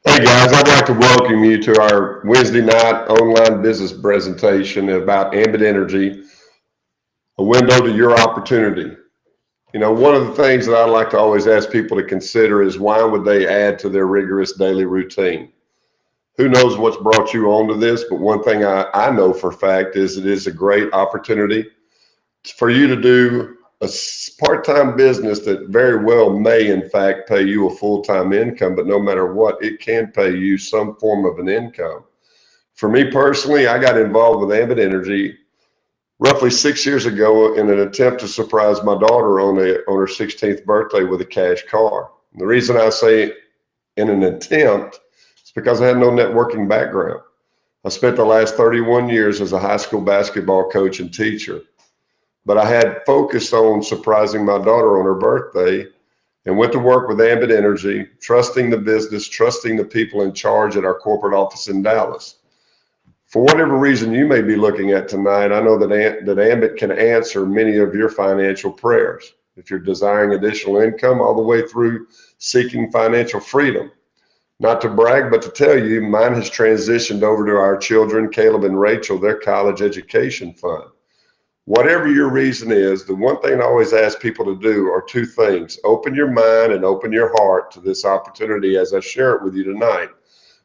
Hey guys, I'd like to welcome you to our Wednesday night online business presentation about Ambit Energy, a window to your opportunity. You know, one of the things that I like to always ask people to consider is why would they add to their rigorous daily routine? Who knows what's brought you onto this, but one thing I know for a fact is it is a great opportunity for you to do a part-time business that very well may in fact pay you a full-time income, but no matter what, it can pay you some form of an income. For me personally, I got involved with Ambit Energy roughly 6 years ago in an attempt to surprise my daughter on her 16th birthday with a cash car. And the reason I say in an attempt is because I had no networking background. I spent the last 31 years as a high school basketball coach and teacher. But I had focused on surprising my daughter on her birthday and went to work with Ambit Energy, trusting the business, trusting the people in charge at our corporate office in Dallas. For whatever reason you may be looking at tonight, I know that Ambit can answer many of your financial prayers. If you're desiring additional income all the way through seeking financial freedom. Not to brag, but to tell you, mine has transitioned over to our children, Caleb and Rachel, their college education fund. Whatever your reason is, the one thing I always ask people to do are two things. Open your mind and open your heart to this opportunity as I share it with you tonight.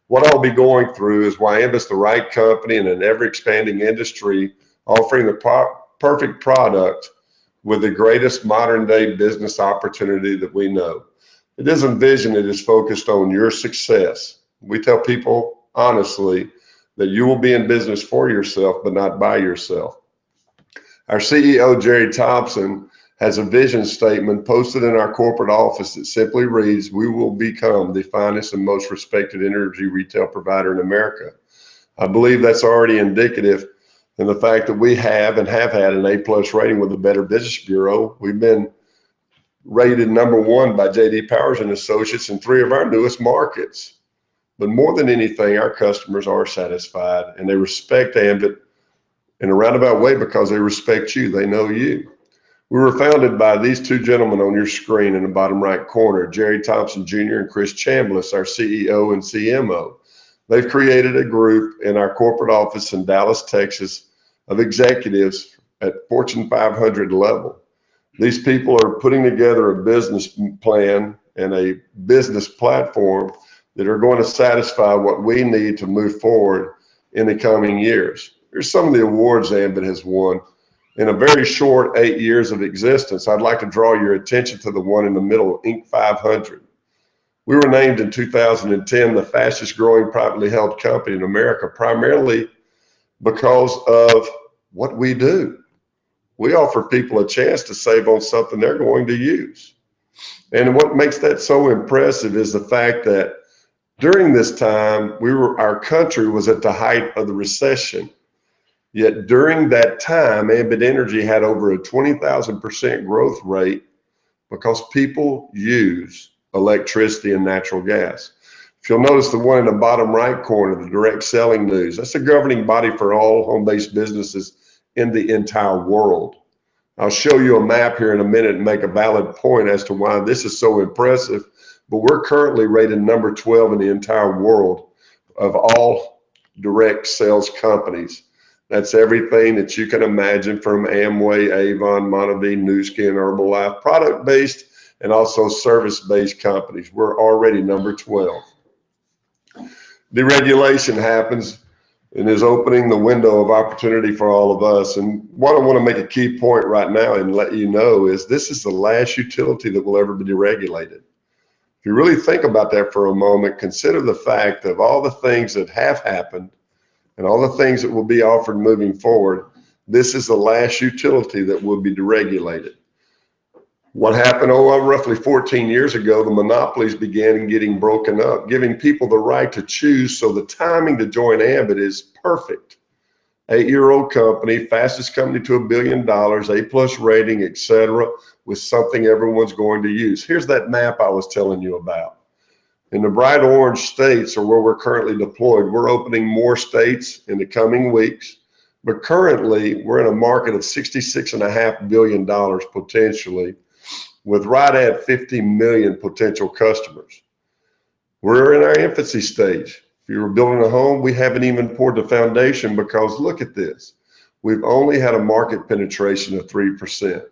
What I'll be going through is why Ambit's the right company in an ever-expanding industry, offering the perfect product with the greatest modern-day business opportunity that we know. It isn't vision, it is focused on your success. We tell people honestly that you will be in business for yourself, but not by yourself. Our CEO, Jerry Thompson, has a vision statement posted in our corporate office that simply reads, "We will become the finest and most respected energy retail provider in America." I believe that's already indicative in the fact that we have and have had an A+ rating with the Better Business Bureau. We've been rated #1 by J.D. Powers and Associates in 3 of our newest markets. But more than anything, our customers are satisfied and they respect Ambit in a roundabout way because they respect you. They know you. We were founded by these two gentlemen on your screen in the bottom right corner, Jerry Thompson Jr. and Chris Chambliss, our CEO and CMO. They've created a group in our corporate office in Dallas, Texas, of executives at Fortune 500 level. These people are putting together a business plan and a business platform that are going to satisfy what we need to move forward in the coming years. Here's some of the awards Ambit has won. In a very short 8 years of existence, I'd like to draw your attention to the one in the middle, Inc. 500. We were named in 2010 the fastest growing privately held company in America, primarily because of what we do. We offer people a chance to save on something they're going to use. And what makes that so impressive is the fact that during this time, our country was at the height of the recession. Yet during that time, Ambit Energy had over a 20,000% growth rate because people use electricity and natural gas. If you'll notice the one in the bottom right corner, the direct selling news, that's the governing body for all home-based businesses in the entire world. I'll show you a map here in a minute and make a valid point as to why this is so impressive, but we're currently rated number 12 in the entire world of all direct sales companies. That's everything that you can imagine from Amway, Avon, Monavie, Nu Skin, Herbalife, product-based and also service-based companies. We're already number 12. Deregulation happens and is opening the window of opportunity for all of us. And what I want to make a key point right now and let you know is this is the last utility that will ever be deregulated. If you really think about that for a moment, consider the fact of all the things that have happened and all the things that will be offered moving forward. This is the last utility that will be deregulated. What happened, roughly 14 years ago, the monopolies began getting broken up, giving people the right to choose. So the timing to join Ambit is perfect. 8-year-old company, fastest company to $1 billion, A+ rating, etc., with something everyone's going to use. Here's that map I was telling you about. In the bright orange states are where we're currently deployed. We're opening more states in the coming weeks, but currently we're in a market of $66.5 billion potentially, with right at 50 million potential customers. We're in our infancy stage. If you were building a home, we haven't even poured the foundation, because look at this. We've only had a market penetration of 3%.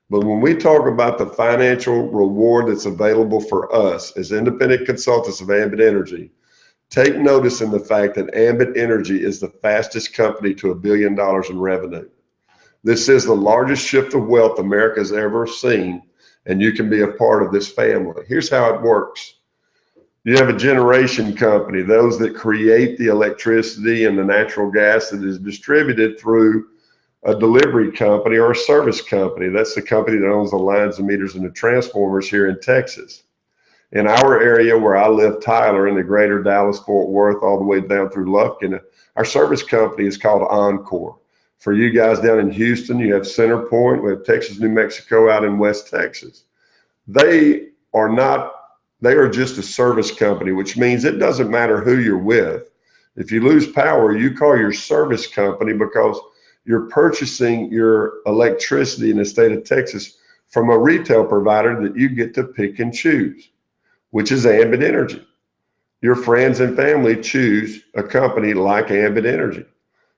But when we talk about the financial reward that's available for us as independent consultants of Ambit Energy, take notice in the fact that Ambit Energy is the fastest company to $1 billion in revenue. This is the largest shift of wealth America's ever seen, and you can be a part of this family. Here's how it works. You have a generation company, those that create the electricity and the natural gas that is distributed through a delivery company or a service company. That's the company that owns the lines, the meters, and the transformers here in Texas. In our area where I live, Tyler, in the greater Dallas-Fort Worth, all the way down through Lufkin, our service company is called Encore. For you guys down in Houston, you have CenterPoint, we have Texas, New Mexico out in West Texas. They are just a service company, which means it doesn't matter who you're with. If you lose power, you call your service company, because you're purchasing your electricity in the state of Texas from a retail provider that you get to pick and choose, which is Ambit Energy. Your friends and family choose a company like Ambit Energy.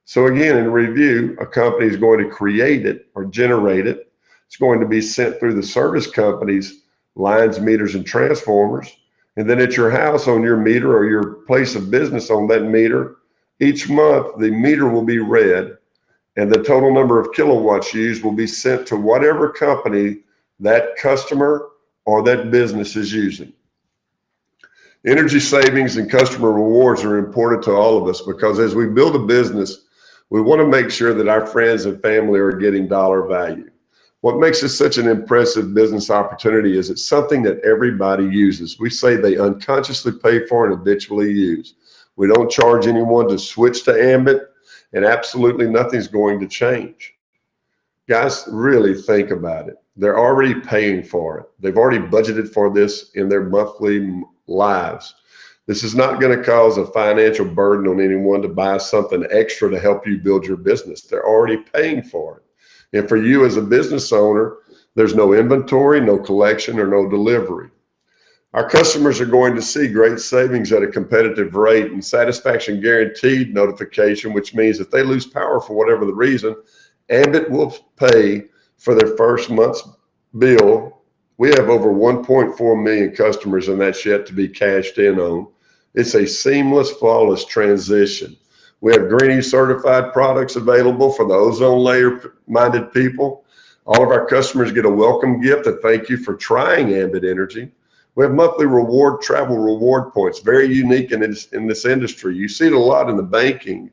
So again, in review, a company is going to create it or generate it. It's going to be sent through the service company's lines, meters, and transformers. And then at your house on your meter, or your place of business on that meter, each month the meter will be read, and the total number of kilowatts used will be sent to whatever company that customer or that business is using. Energy savings and customer rewards are important to all of us, because as we build a business, we want to make sure that our friends and family are getting dollar value. What makes this such an impressive business opportunity is it's something that everybody uses. We say they unconsciously pay for and habitually use. We don't charge anyone to switch to Ambit, and absolutely nothing's going to change. Guys, really think about it. They're already paying for it. They've already budgeted for this in their monthly lives. This is not going to cause a financial burden on anyone to buy something extra to help you build your business. They're already paying for it. And for you as a business owner, there's no inventory, no collection, or no delivery. Our customers are going to see great savings at a competitive rate and satisfaction guaranteed notification, which means if they lose power for whatever the reason, Ambit will pay for their first month's bill. We have over 1.4 million customers, and that's yet to be cashed in on. It's a seamless, flawless transition. We have Greenie certified products available for the ozone layer minded people. All of our customers get a welcome gift, a thank you for trying Ambit Energy. We have monthly travel reward points, very unique in this industry. You see it a lot in the banking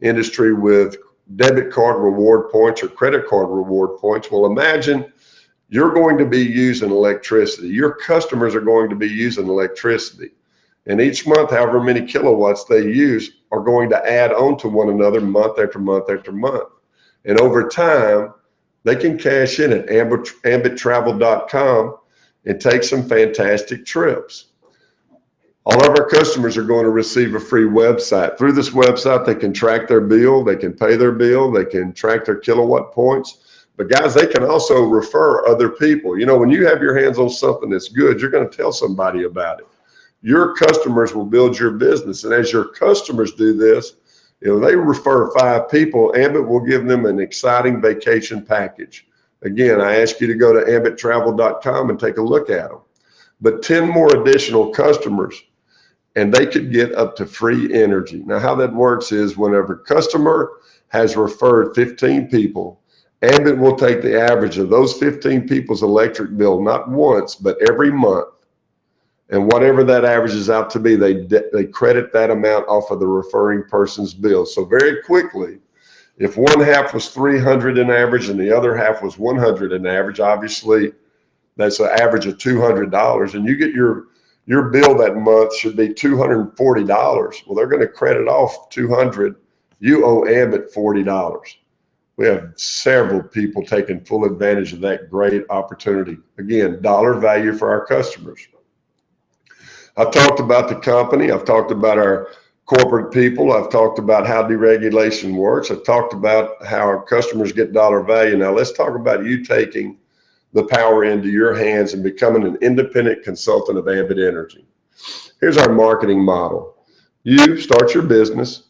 industry with debit card reward points or credit card reward points. Well, imagine you're going to be using electricity. Your customers are going to be using electricity. And each month, however many kilowatts they use are going to add on to one another month after month after month. And over time, they can cash in at ambittravel.com and take some fantastic trips. All of our customers are going to receive a free website. Through this website, they can track their bill, they can pay their bill, they can track their kilowatt points. But guys, they can also refer other people. You know, when you have your hands on something that's good, you're going to tell somebody about it. Your customers will build your business. And as your customers do this, if they refer 5 people, Ambit will give them an exciting vacation package. Again, I ask you to go to ambittravel.com and take a look at them. But 10 more additional customers, and they could get up to free energy. Now, how that works is whenever a customer has referred 15 people, Ambit will take the average of those 15 people's electric bill, not once, but every month. And whatever that averages out to be, they credit that amount off of the referring person's bill. So very quickly, if one half was 300 in average and the other half was 100 in average, obviously that's an average of $200, and you get your bill that month should be $240. Well, they're going to credit off $200. You owe Ambit $40. We have several people taking full advantage of that great opportunity. Again, dollar value for our customers. I've talked about the company. I've talked about our corporate people. I've talked about how deregulation works. I've talked about how our customers get dollar value. Now let's talk about you taking the power into your hands and becoming an independent consultant of Ambit Energy. Here's our marketing model. You start your business.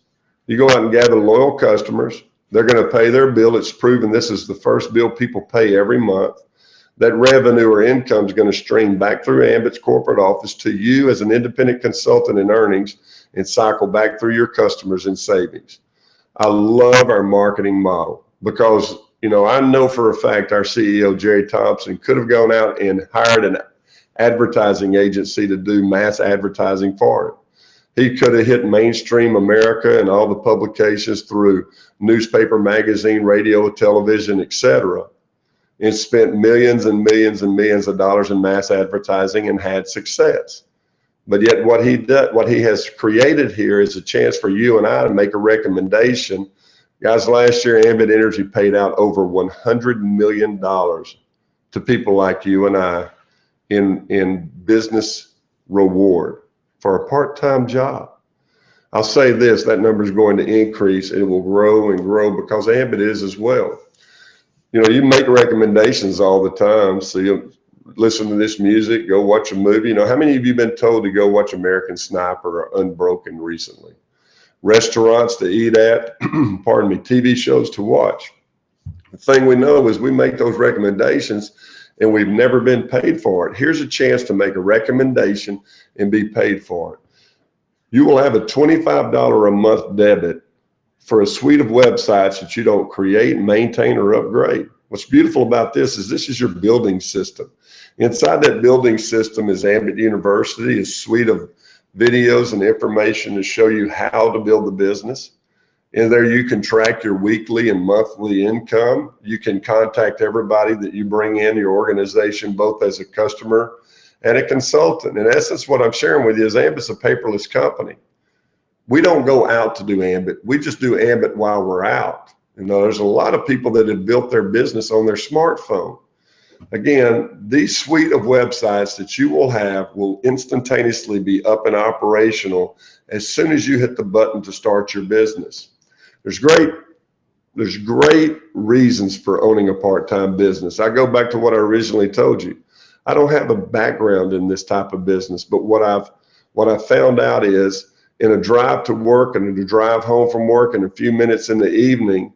You go out and gather loyal customers. They're going to pay their bill. It's proven this is the first bill people pay every month. That revenue or income is going to stream back through Ambit's corporate office to you as an independent consultant in earnings and cycle back through your customers in savings. I love our marketing model because, you know, I know for a fact our CEO, Jerry Thompson, could have gone out and hired an advertising agency to do mass advertising for him. He could have hit mainstream America and all the publications through newspaper, magazine, radio, television, etc., and spent millions and millions and millions of dollars in mass advertising and had success. But yet what he has created here is a chance for you and I to make a recommendation. Guys, last year Ambit Energy paid out over $100 million to people like you and I in business reward for a part-time job. I'll say this, that number is going to increase. It will grow and grow because Ambit is as well. You know, you make recommendations all the time. So you listen to this music, go watch a movie. You know, how many of you have been told to go watch American Sniper or Unbroken recently? Restaurants to eat at, pardon me, TV shows to watch. The thing we know is we make those recommendations and we've never been paid for it. Here's a chance to make a recommendation and be paid for it. You will have a $25 a month debit for a suite of websites that you don't create, maintain, or upgrade. What's beautiful about this is your building system. Inside that building system is Ambit University, a suite of videos and information to show you how to build the business. In there, you can track your weekly and monthly income. You can contact everybody that you bring in your organization, both as a customer and a consultant. In essence, what I'm sharing with you is Ambit's a paperless company. We don't go out to do Ambit. We just do Ambit while we're out. You know, there's a lot of people that have built their business on their smartphone. Again, these suite of websites that you will have will instantaneously be up and operational as soon as you hit the button to start your business. There's great reasons for owning a part-time business. I go back to what I originally told you. I don't have a background in this type of business, but what I've found out is in a drive to work and a drive home from work and a few minutes in the evening,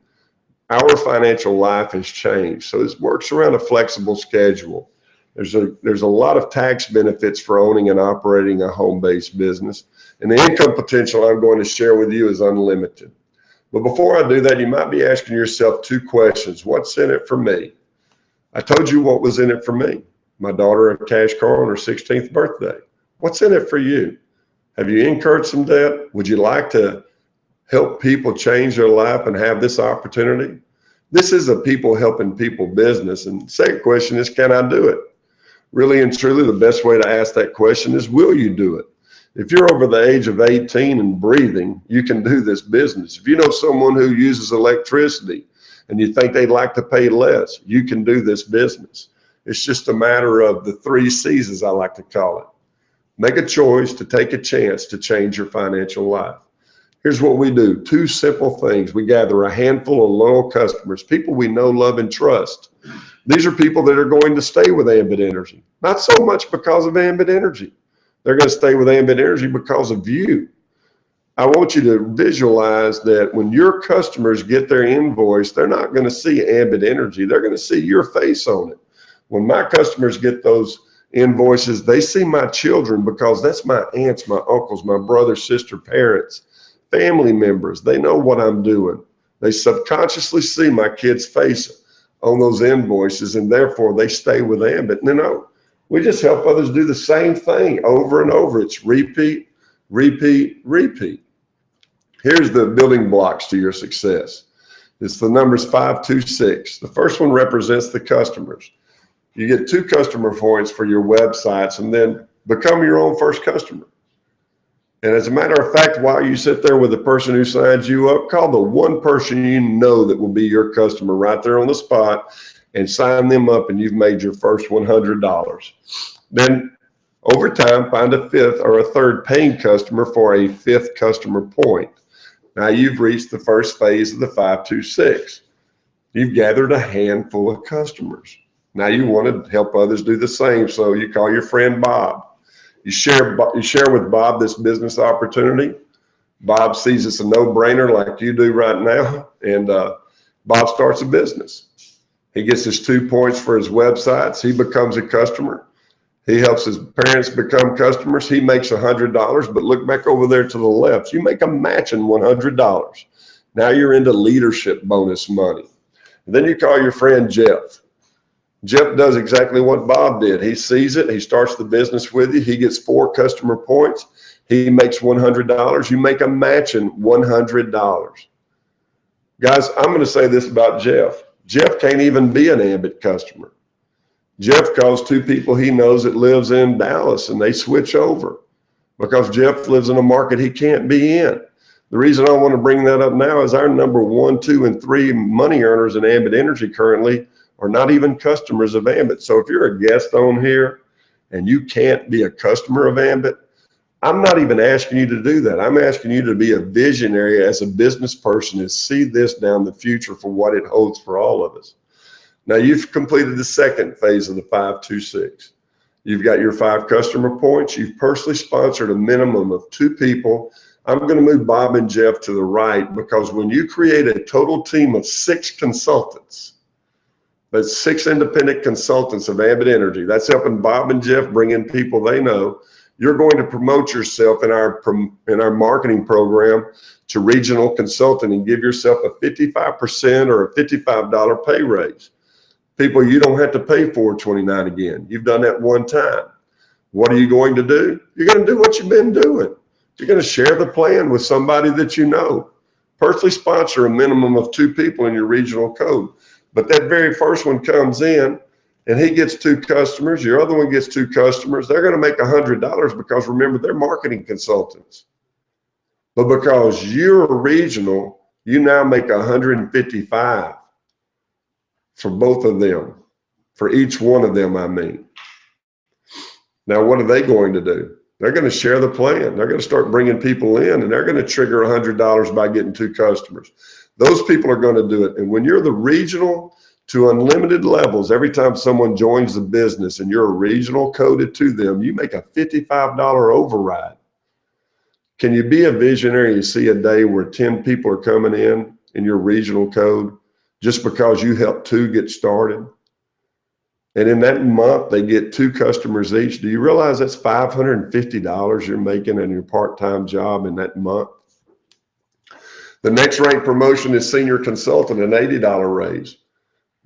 our financial life has changed. So this works around a flexible schedule. There's a lot of tax benefits for owning and operating a home-based business. And the income potential I'm going to share with you is unlimited. But before I do that, you might be asking yourself two questions. What's in it for me? I told you what was in it for me. My daughter a cash car on her 16th birthday. What's in it for you? Have you incurred some debt? Would you like to help people change their life and have this opportunity? This is a people helping people business. And the second question is, can I do it? Really and truly, the best way to ask that question is, will you do it? If you're over the age of 18 and breathing, you can do this business. If you know someone who uses electricity and you think they'd like to pay less, you can do this business. It's just a matter of the 3 C's, as I like to call it. Make a choice to take a chance to change your financial life. Here's what we do. 2 simple things. We gather a handful of loyal customers, people we know, love, and trust. These are people that are going to stay with Ambit Energy. Not so much because of Ambit Energy. They're going to stay with Ambit Energy because of you. I want you to visualize that when your customers get their invoice, they're not going to see Ambit Energy. They're going to see your face on it. When my customers get those invoices, they see my children because that's my aunts, my uncles, my brother, sister, parents, family members. They know what I'm doing. They subconsciously see my kid's face on those invoices, and therefore they stay with Ambit. No, we just help others do the same thing over and over. It's repeat, repeat, repeat. Here's the building blocks to your success. It's the numbers 5, 2, 6. The first one represents the customers. You get 2 customer points for your websites, and then become your own first customer. And as a matter of fact, while you sit there with the person who signs you up, call the one person you know that will be your customer right there on the spot and sign them up, and you've made your first $100. Then over time, find a 5th or a 3rd paying customer for a 5th customer point. Now you've reached the first phase of the 5-2-6. You've gathered a handful of customers. Now you want to help others do the same, so you call your friend Bob. You share with Bob this business opportunity. Bob sees it's a no-brainer like you do right now, and Bob starts a business. He gets his 2 points for his websites. He becomes a customer. He helps his parents become customers. He makes $100, but look back over there to the left. You make a matching $100. Now you're into leadership bonus money. And then you call your friend Jeff. Jeff does exactly what Bob did. He sees it. He starts the business with you. He gets 4 customer points. He makes $100. You make a matching $100. Guys, I'm going to say this about Jeff. Jeff can't even be an Ambit customer. Jeff calls 2 people he knows that lives in Dallas, and they switch over because Jeff lives in a market he can't be in. The reason I want to bring that up now is our number 1, 2, and 3 money earners in Ambit Energy currently are not even customers of Ambit. So if you're a guest on here and you can't be a customer of Ambit, I'm not even asking you to do that. I'm asking you to be a visionary as a business person and see this down the future for what it holds for all of us. Now you've completed the 2nd phase of the 5-2-6. You've got your 5 customer points. You've personally sponsored a minimum of 2 people. I'm going to move Bob and Jeff to the right, because when you create a total team of 6 consultants, that's 6 independent consultants of Ambit Energy, that's helping Bob and Jeff bring in people they know. You're going to promote yourself in our marketing program to regional consultant and give yourself a 55% or a $55 pay raise. People you don't have to pay $429 again. You've done that one time. What are you going to do? You're going to do what you've been doing. You're going to share the plan with somebody that you know. Personally sponsor a minimum of 2 people in your regional code. But that very first one comes in and he gets 2 customers, your other one gets 2 customers. They're going to make $100 because remember, they're marketing consultants. But because you're a regional, you now make $155 for both of them, for each one of them, I mean. Now, what are they going to do? They're going to share the plan. They're going to start bringing people in, and they're going to trigger $100 by getting 2 customers. Those people are going to do it. And when you're the regional to unlimited levels, every time someone joins the business and you're a regional coded to them, you make a $55 override. Can you be a visionary and see a day where 10 people are coming in your regional code just because you helped 2 get started? And in that month, they get 2 customers each. Do you realize that's $550 you're making in your part-time job in that month? The next rank promotion is senior consultant, an $80 raise.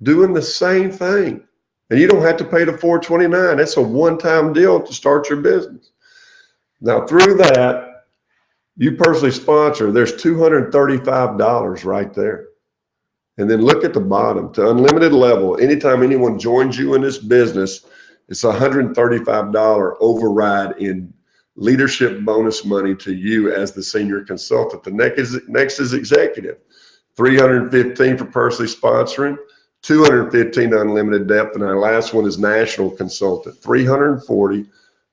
Doing the same thing. And you don't have to pay the $429. That's a one-time deal to start your business. Now, through that, you personally sponsor, there's $235 right there. And then look at the bottom, to unlimited level. Anytime anyone joins you in this business, it's a $135 override in leadership bonus money to you as the senior consultant. The next is executive, $315 for personally sponsoring, $215 unlimited depth, and our last one is national consultant, $340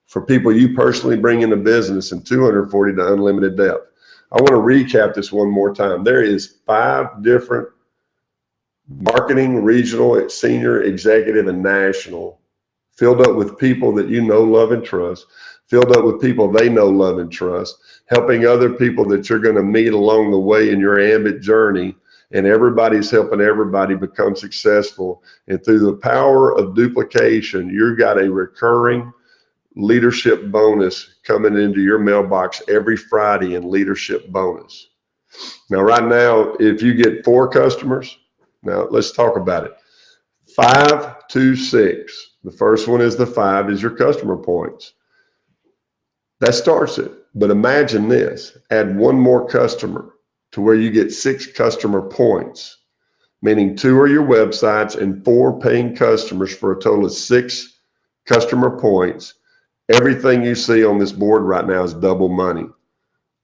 for people you personally bring into business and $240 to unlimited depth. I want to recap this one more time. There is 5 different marketing, regional, senior, executive, and national, filled up with people that you know, love, and trust, filled up with people they know, love, and trust, helping other people that you're going to meet along the way in your Ambit journey, and everybody's helping everybody become successful. And through the power of duplication, you've got a recurring leadership bonus coming into your mailbox every Friday in leadership bonus. Now, right now, if you get 4 customers, now let's talk about it. 5-2-6. The first one is the 5 is your customer points. That starts it. But imagine this, add 1 more customer to where you get 6 customer points. meaning 2 are your websites and 4 paying customers for a total of 6 customer points. Everything you see on this board right now is double money.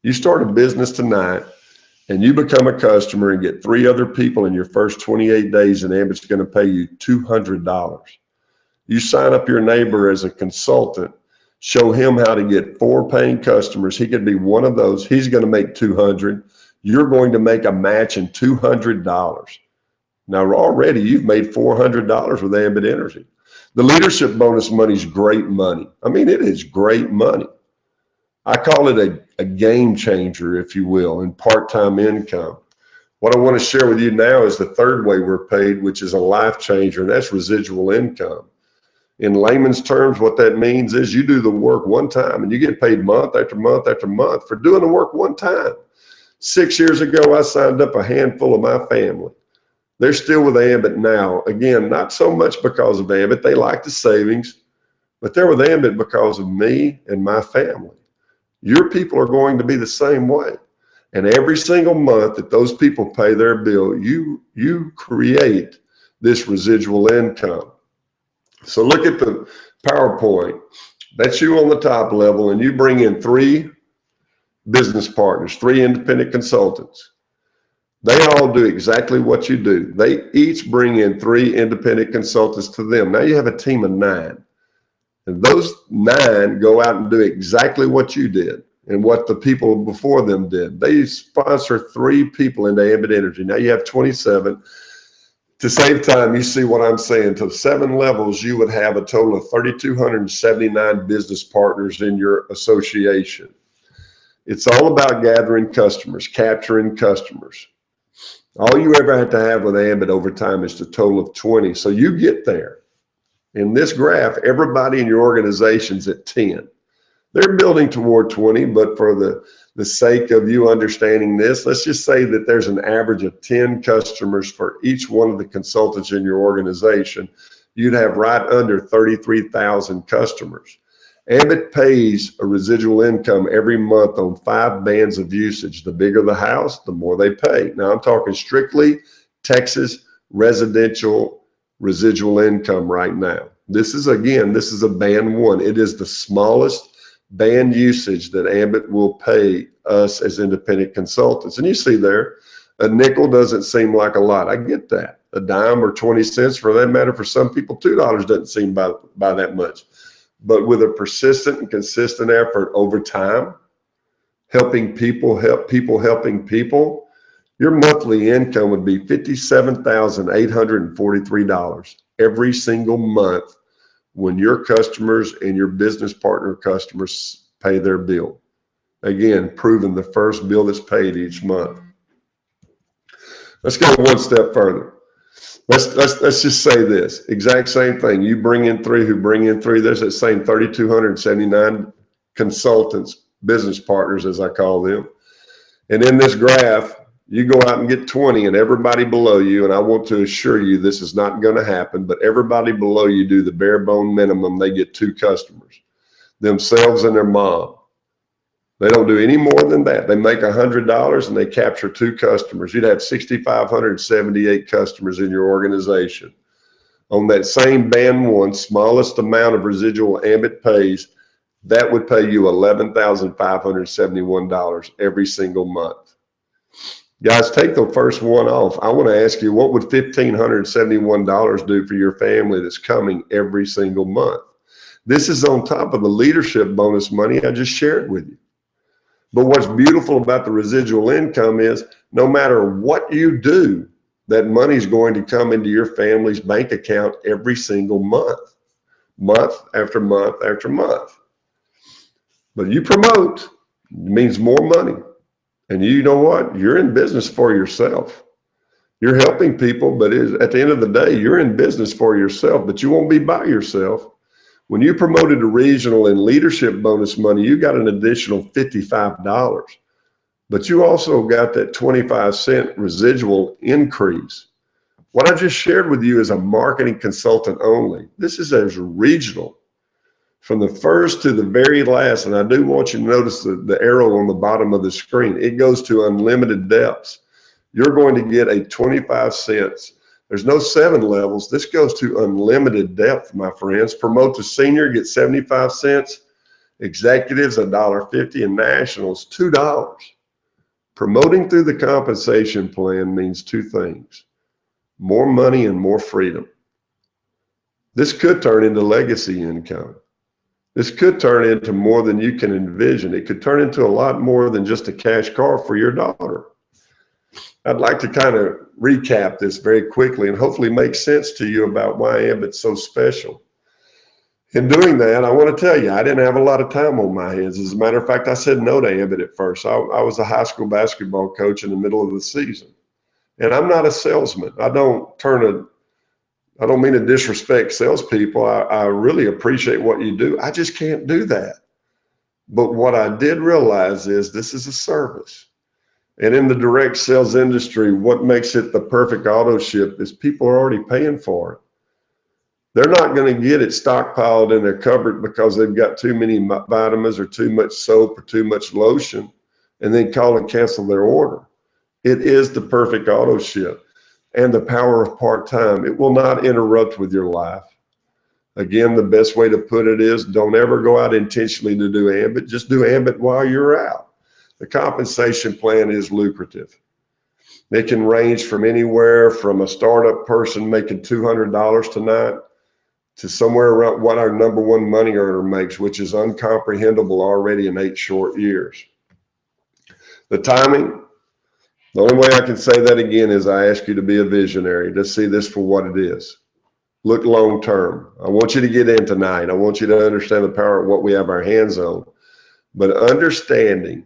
You start a business tonight and you become a customer and get 3 other people in your first 28 days, and Ambit's going to pay you $200. You sign up your neighbor as a consultant, show him how to get 4 paying customers. He could be one of those. He's going to make $200. You're going to make a match in $200. Now already you've made $400 with Ambit Energy. The leadership bonus money is great money. I mean, it is great money. I call it a game changer, if you will, in part-time income. What I want to share with you now is the third way we're paid, which is a life changer, and that's residual income. In layman's terms, what that means is you do the work one time and you get paid month after month after month for doing the work one time. 6 years ago, I signed up a handful of my family. They're still with Ambit now. Again, not so much because of Ambit. They like the savings, but they're with Ambit because of me and my family. Your people are going to be the same way. And every single month that those people pay their bill, you create this residual income. So look at the PowerPoint. That's you on the top level, and you bring in 3 business partners, 3 independent consultants. They all do exactly what you do. They each bring in 3 independent consultants to them. Now you have a team of 9. And those 9 go out and do exactly what you did and what the people before them did. They sponsor 3 people into Ambit Energy. Now you have 27. To save time, you see what I'm saying. To 7 levels, you would have a total of 3,279 business partners in your association. It's all about gathering customers, capturing customers. All you ever have to have with Ambit over time is the total of 20. So you get there. In this graph, everybody in your organization's at 10. They're building toward 20, but for the sake of you understanding this, let's just say that there's an average of 10 customers for each one of the consultants in your organization. You'd have right under 33,000 customers. Ambit pays a residual income every month on 5 bands of usage. The bigger the house, the more they pay. Now I'm talking strictly Texas residential residual income right now. This is a band 1. It is the smallest band usage that Ambit will pay us as independent consultants. And you see there, a nickel doesn't seem like a lot. I get that. A dime or 20 cents, for that matter, for some people, $2 doesn't seem by that much. But with a persistent and consistent effort over time, helping people, helping people, your monthly income would be $57,843 every single month when your customers and your business partner customers pay their bill. Again, proving the first bill that's paid each month. Let's go one step further. Let's just say this exact same thing. You bring in 3 who bring in 3. There's that same 3,279 consultants, business partners, as I call them. And in this graph, you go out and get 20, and everybody below you, and I want to assure you this is not going to happen, but everybody below you do the bare bone minimum. They get 2 customers, themselves and their mom. They don't do any more than that. They make $100 and they capture 2 customers. You'd have 6,578 customers in your organization. On that same band 1, smallest amount of residual Ambit pays, that would pay you $11,571 every single month. Guys, take the first one off. I want to ask you, what would $1,571 do for your family that's coming every single month? This is on top of the leadership bonus money I just shared with you. But what's beautiful about the residual income is no matter what you do, that money's going to come into your family's bank account every single month, month after month after month. But you promote, it means more money. And you know what? You're in business for yourself. You're helping people, but at the end of the day, you're in business for yourself, but you won't be by yourself. When you promoted to regional and leadership bonus money, you got an additional $55, but you also got that 25-cent residual increase. What I just shared with you is a marketing consultant only. This is as regional from the first to the very last. And I do want you to notice the arrow on the bottom of the screen. It goes to unlimited depths. you're going to get a 25 cents. There's no 7 levels. This goes to unlimited depth, my friends. Promote to senior, get 75 cents. Executives, $1.50, and nationals, $2. Promoting through the compensation plan means 2 things: more money and more freedom. This could turn into legacy income. This could turn into more than you can envision. It could turn into a lot more than just a cash car for your daughter. I'd like to kind of recap this very quickly and hopefully make sense to you about why Ambit's so special. In doing that, I want to tell you, I didn't have a lot of time on my hands. As a matter of fact, I said no to Ambit at first. I was a high school basketball coach in the middle of the season. And I'm not a salesman. I don't mean to disrespect salespeople. I really appreciate what you do. I just can't do that. But what I did realize is this is a service. And in the direct sales industry, what makes it the perfect auto ship is people are already paying for it. They're not going to get it stockpiled in their cupboard because they've got too many vitamins or too much soap or too much lotion and then call and cancel their order. It is the perfect auto ship. And the power of part-time. It will not interrupt with your life. Again, the best way to put it is don't ever go out intentionally to do Ambit. Just do Ambit while you're out. The compensation plan is lucrative. It can range from anywhere from a startup person making $200 tonight to somewhere around what our #1 money earner makes, which is uncomprehendable already in 8 short years. The timing, the only way I can say that again is I ask you to be a visionary, to see this for what it is. Look long term. I want you to get in tonight. I want you to understand the power of what we have our hands on. But understanding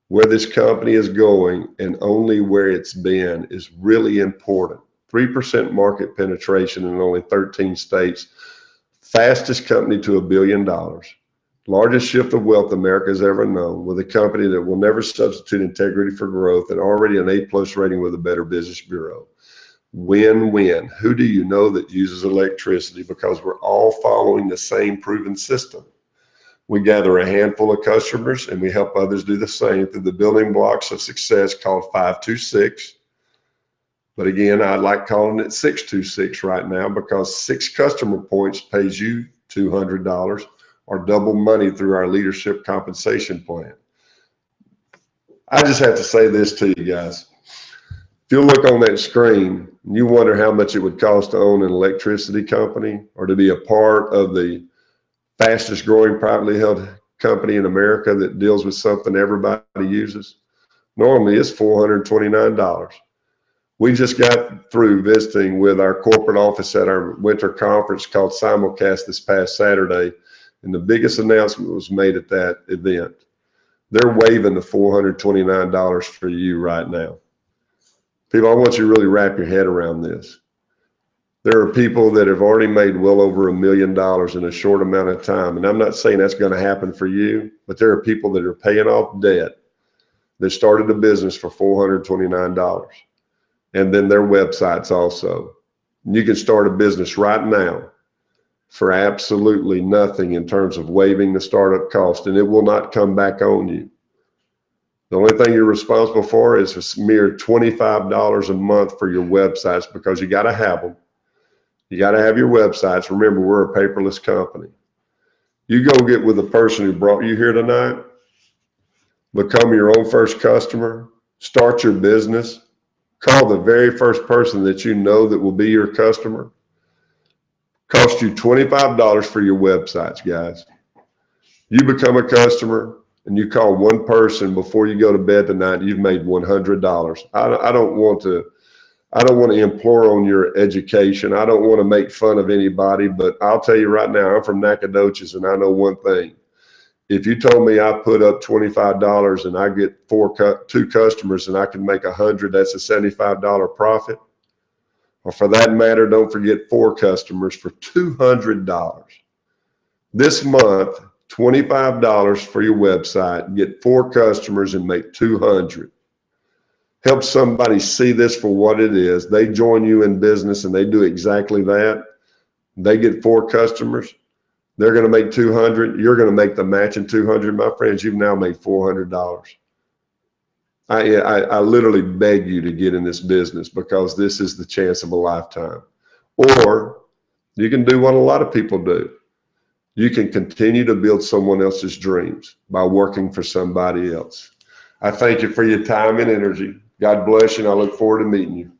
where this company is going and only where it's been is really important. 3% market penetration in only 13 states. Fastest company to $1 billion. Largest shift of wealth America's ever known, with a company that will never substitute integrity for growth and already an A+ rating with a Better Business Bureau. Win-win. Who do you know that uses electricity? Because we're all following the same proven system. We gather a handful of customers and we help others do the same through the building blocks of success called 526. But again, I like calling it 626 right now because 6 customer points pays you $200 or double money through our leadership compensation plan. I just have to say this to you guys. If you look on that screen, you wonder how much it would cost to own an electricity company or to be a part of the fastest growing privately held company in America that deals with something everybody uses. Normally it's $429. We just got through visiting with our corporate office at our winter conference called Simulcast this past Saturday, and the biggest announcement was made at that event. They're waiving the $429 for you right now. People, I want you to really wrap your head around this. There are people that have already made well over $1 million in a short amount of time, and I'm not saying that's going to happen for you, but there are people that are paying off debt that started a business for $429. And then their websites also. You can start a business right now for absolutely nothing in terms of waiving the startup cost, and it will not come back on you. The only thing you're responsible for is a mere $25 a month for your websites because you got to have them. You got to have your websites. Remember, we're a paperless company. You go get with the person who brought you here tonight, become your own first customer, start your business. Call the very first person that you know that will be your customer. Cost you $25 for your websites, guys. You become a customer and you call one person before you go to bed tonight, you've made $100. I don't want to implore on your education. I don't want to make fun of anybody, but I'll tell you right now, I'm from Nacogdoches and I know one thing. If you told me I put up $25 and I get 2 customers and I can make $100, that's a $75 profit. Or for that matter, don't forget 4 customers for $200. This month, $25 for your website, get 4 customers and make $200. Help somebody see this for what it is. They join you in business and they do exactly that. They get 4 customers. They're going to make $200. You're going to make the matching $200. My friends, you've now made $400. I literally beg you to get in this business, because this is the chance of a lifetime. Or you can do what a lot of people do. You can continue to build someone else's dreams by working for somebody else. I thank you for your time and energy. God bless you, and I look forward to meeting you.